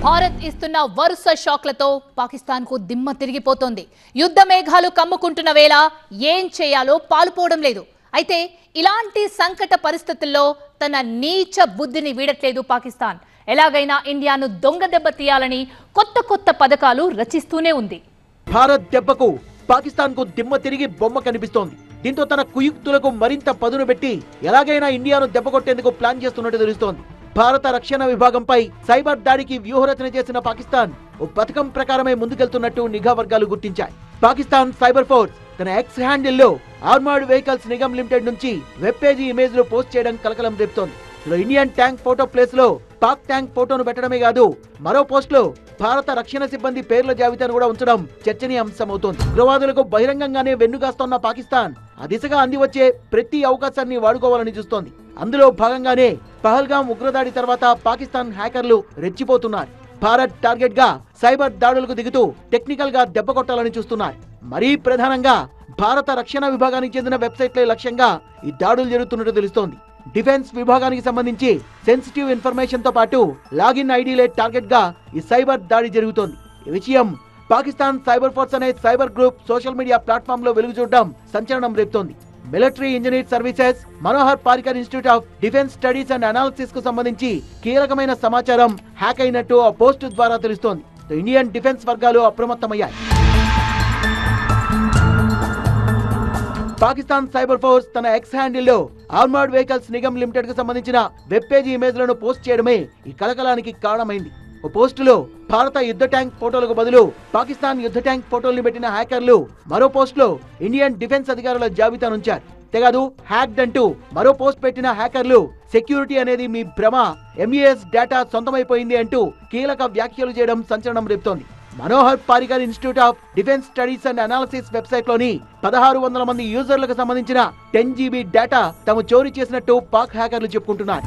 భారత్ ఇస్తున్న వరుస షాక్లతో పాకిస్తాన్ కు దిమ్మ తిరిగిపోతోంది. యుద్ధ మేఘాలు కమ్ముకుంటున్న వేళ ఏం చేయాలో పాలుపోవడం లేదు. అయితే ఇలాంటి సంకట పరిస్థితుల్లో తన నీచ బుద్ధిని వీడట్లేదు పాకిస్తాన్. ఎలాగైనా ఇండియాను దొంగ దెబ్బ తీయాలని కొత్త పథకాలు రచిస్తూనే ఉంది. భారత్ దెబ్బకు పాకిస్తాన్ కు దిమ్మ తిరిగి బొమ్మ కనిపిస్తోంది. దీంతో తన కుయుక్తులకు మరింత పదును పెట్టి ఎలాగైనా ఇండియాను దెబ్బకొట్టేందుకు ప్లాన్ చేస్తున్నట్టు తెలుస్తోంది. భారత రక్షణ విభాగంపై సైబర్ దాడికి వ్యూహరచన చేసిన పాకిస్తాన్ ఓ పథకం ప్రకారమే ముందుకెళ్తున్నట్టు నిఘా వర్గాలు గుర్తించాయి. పాకిస్తాన్ సైబర్ ఫోర్స్ తన ఎక్స్ హ్యాండిల్లో ఆర్మర్డ్ వెహికల్స్ నిగమ్ లిమిటెడ్ నుంచి వెబ్ పేజీ ఇమేజ్ లో పోస్ట్ చేయడం కలకలం రేపుతోంది. ఇండియన్ ట్యాంక్ ఫోటో ప్లేస్ లో పాక్ ట్యాంక్ ఫోటోను పెట్టడమే కాదు, మరో పోస్ట్ లో భారత రక్షణ సిబ్బంది పేర్ల జాబితాను కూడా ఉంచడం చర్చనీయాంశమవుతోంది. ఉగ్రవాదులకు బహిరంగంగానే వెన్నుగాస్తోన్న పాకిస్తాన్ ఆ దిశగా అంది వచ్చే ప్రతి అవకాశాన్ని వాడుకోవాలని చూస్తోంది. అందులో భాగంగానే పహల్గాం ఉగ్రదాడి తర్వాత పాకిస్తాన్ హ్యాకర్లు రెచ్చిపోతున్నారు. భారత్ టార్గెట్ గా సైబర్ దాడులకు దిగుతూ టెక్నికల్ గా దెబ్బ కొట్టాలని చూస్తున్నారు. మరీ ప్రధానంగా భారత రక్షణ విభాగానికి చెందిన వెబ్సైట్లే లక్ష్యంగా ఈ దాడులు జరుగుతున్నట్టు తెలుస్తోంది. డిఫెన్స్ విభాగానికి సంబంధించి సెన్సిటివ్ ఇన్ఫర్మేషన్ తో పాటు లాగిన్ ఐడీలే టార్గెట్ గా ఈ సైబర్ దాడి జరుగుతోంది. ఈ విషయం పాకిస్తాన్ సైబర్ ఫోర్స్ అనే cyber group social media platform లో వెలుగు చూడడం సంచలనం రేపుతోంది. Military engineer services, Manohar Parrikar institute of defence studies and analysis కు సంబంధించి కీలకమైన సమాచారం హ్యాక్ అయినట్టు ఆ పోస్ట్ ద్వారా తెలుస్తోంది. ఇండియన్ డిఫెన్స్ వర్గాలు అప్రమత్తమయ్యాయి. పాకిస్తాన్ సైబర్ ఫోర్స్ తన ఎక్స్ హ్యాండిల్లో ఆర్మర్డ్ వెహికల్స్ నిగమ్ లిమిటెడ్ కు సంబంధించిన వెబ్ పేజీ ఇమేజ్లను పోస్ట్ చేయడమే ఈ కలకలానికి కారణమైంది. ఓ పోస్టులో భారత యుద్ధ ట్యాంక్ ఫోటోలకు బదులు పాకిస్తాన్ యుద్ధ ట్యాంక్ ఫోటోల్ని పెట్టిన హ్యాకర్లు మరో పోస్ట్ లో ఇండియన్ డిఫెన్స్ అధికారుల జాబితానుంచారు. తెగదు హ్యాక్డ్ అంటూ మరో పోస్ట్ పెట్టిన హ్యాకర్లు సెక్యూరిటీ అనేది మీ భ్రమ, ఎంఈఎస్ డేటా సొంతమైపోయింది అంటూ కీలక వ్యాఖ్యలు చేయడం సంచలనం రేపుతోంది. Manohar Parrikar institute of defence studies and analysis website లోని 1600 మంది యూజర్లకు సంబంధించిన 10 GB డేటా తాము చోరీ చేసినట్టు పాక్ హ్యాకర్లు చెప్పుకుంటున్నారు.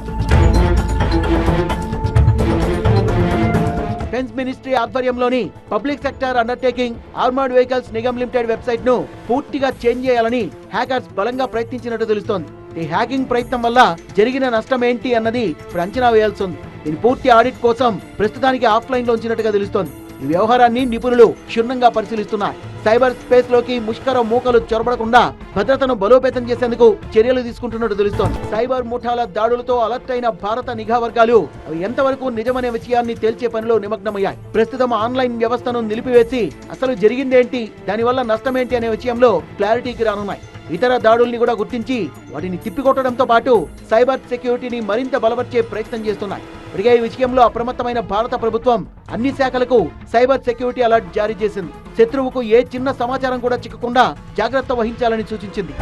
డిఫెన్స్ మినిస్ట్రీ ఆధ్వర్యంలోని public sector undertaking armoured Vehicles Nigam limited website ను పూర్తిగా చేంజ్ చేయాలని హ్యాకర్స్ బలంగా ప్రయత్నించినట్టు తెలుస్తోంది. ఈ హ్యాకింగ్ ప్రయత్నం వల్ల జరిగిన నష్టం ఏంటి అన్నది ఇప్పుడు అంచనా వేయాల్సి ఉంది. దీని పూర్తి ఆడిట్ కోసం ప్రస్తుతానికి ఆఫ్లైన్ లో ఉంచినట్టుగా తెలుస్తోంది. ఈ వ్యవహారాన్ని నిపుణులు క్షుణ్ణంగా పరిశీలిస్తున్నారు. సైబర్ స్పేస్ లోకి ముష్కర మూకలు చొరబడకుండా భద్రతను బలోపేతం చేసేందుకు చర్యలు తీసుకుంటున్నట్టు తెలుస్తోంది. సైబర్ ముఠాల దాడులతో అలర్ట్ అయిన భారత నిఘా వర్గాలు అవి ఎంతవరకు నిజమనే విషయాన్ని తేల్చే పనిలో నిమగ్నమయ్యాయి. ప్రస్తుతం ఆన్లైన్ వ్యవస్థను నిలిపివేసి అసలు జరిగిందేంటి, దానివల్ల నష్టమేంటి అనే విషయంలో క్లారిటీకి రానున్నాయి. ఇతర దాడుల్ని కూడా గుర్తించి వాటిని తిప్పికొట్టడంతో పాటు సైబర్ సెక్యూరిటీని మరింత బలపరిచే ప్రయత్నం చేస్తున్నాయి. ఇప్పటికే ఈ విషయంలో అప్రమత్తమైన భారత ప్రభుత్వం అన్ని శాఖలకు సైబర్ సెక్యూరిటీ అలర్ట్ జారీ చేసింది. శత్రువుకు ఏ చిన్న సమాచారం కూడా చిక్కకుండా జాగ్రత్త వహించాలని సూచించింది.